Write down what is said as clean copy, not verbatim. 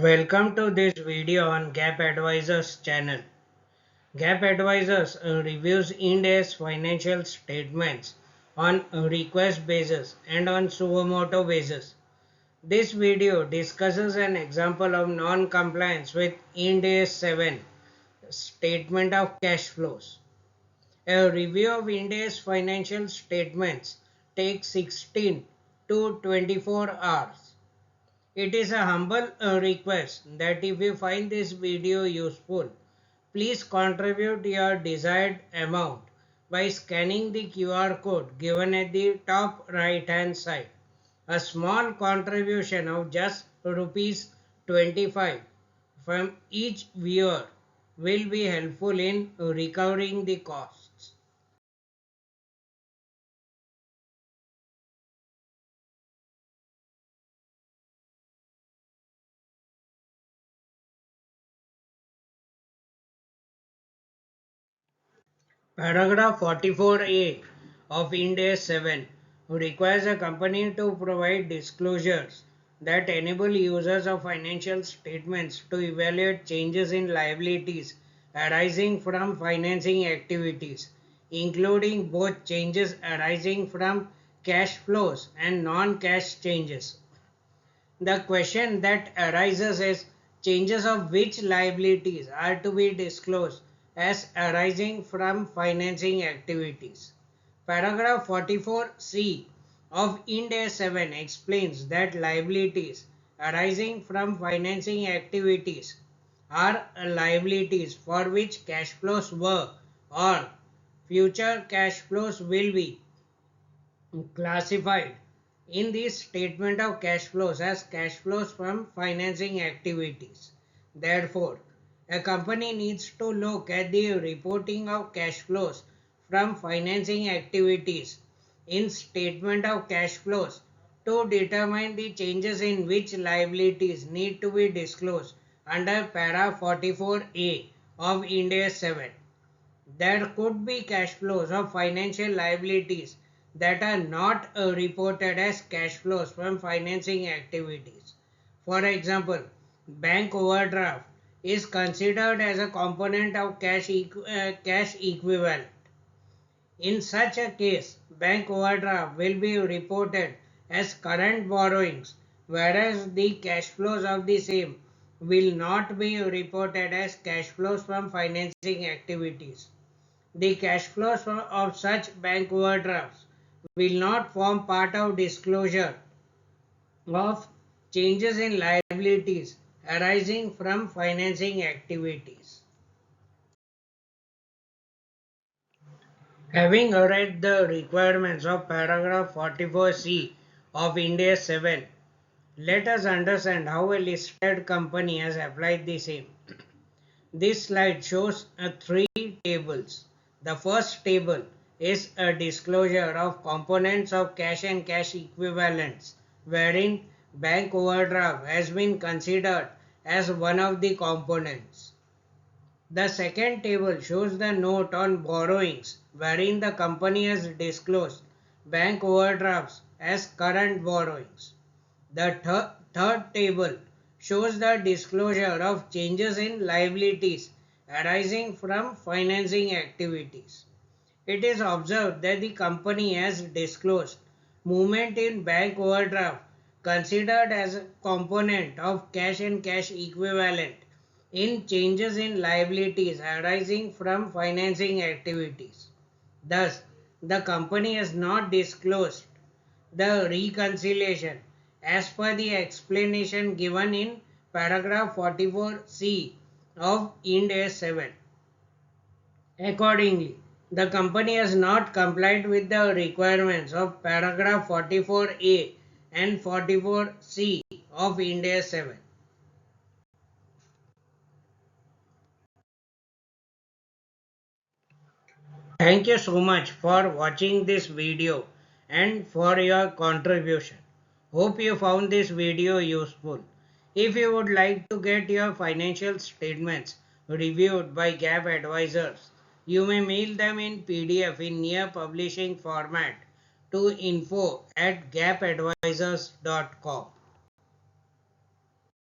Welcome to this video on GAAP Advisors channel. GAAP Advisors reviews Ind AS financial statements on a request basis and on suo motu basis. This video discusses an example of non-compliance with Ind AS 7 Statement of Cash Flows. A review of Ind AS financial statements takes 16 to 24 hours. It is a humble request that if you find this video useful, please contribute your desired amount by scanning the QR code given at the top right hand side. A small contribution of just rupees 25 from each viewer will be helpful in recovering the costs. Paragraph 44A of Ind AS 7 requires a company to provide disclosures that enable users of financial statements to evaluate changes in liabilities arising from financing activities, including both changes arising from cash flows and non-cash changes. The question that arises is changes of which liabilities are to be disclosed as arising from financing activities. Paragraph 44C of Ind AS 7 explains that liabilities arising from financing activities are liabilities for which cash flows were or future cash flows will be classified in this statement of cash flows as cash flows from financing activities. Therefore, a company needs to look at the reporting of cash flows from financing activities in statement of cash flows to determine the changes in which liabilities need to be disclosed under para 44A of Ind AS 7. There could be cash flows of financial liabilities that are not reported as cash flows from financing activities. For example, bank overdraft is considered as a component of cash equivalent. In such a case, bank overdraft will be reported as current borrowings, whereas the cash flows of the same will not be reported as cash flows from financing activities. The cash flows of such bank overdrafts will not form part of disclosure of changes in liabilities arising from financing activities. Having read the requirements of paragraph 44C of Ind AS 7, let us understand how a listed company has applied the same. This slide shows three tables. The first table is a disclosure of components of cash and cash equivalents, wherein bank overdraft has been considered as one of the components. The second table shows the note on borrowings, wherein the company has disclosed bank overdrafts as current borrowings. The third table shows the disclosure of changes in liabilities arising from financing activities. It is observed that the company has disclosed movement in bank overdraft considered as a component of cash and cash equivalent in changes in liabilities arising from financing activities. Thus, the company has not disclosed the reconciliation as per the explanation given in paragraph 44C of Ind AS 7. Accordingly, the company has not complied with the requirements of paragraph 44A and 44C of Ind AS 7. Thank you so much for watching this video and for your contribution. Hope you found this video useful. If you would like to get your financial statements reviewed by GAAP Advisors, you may mail them in PDF in near publishing format to info@gapadvisors.com.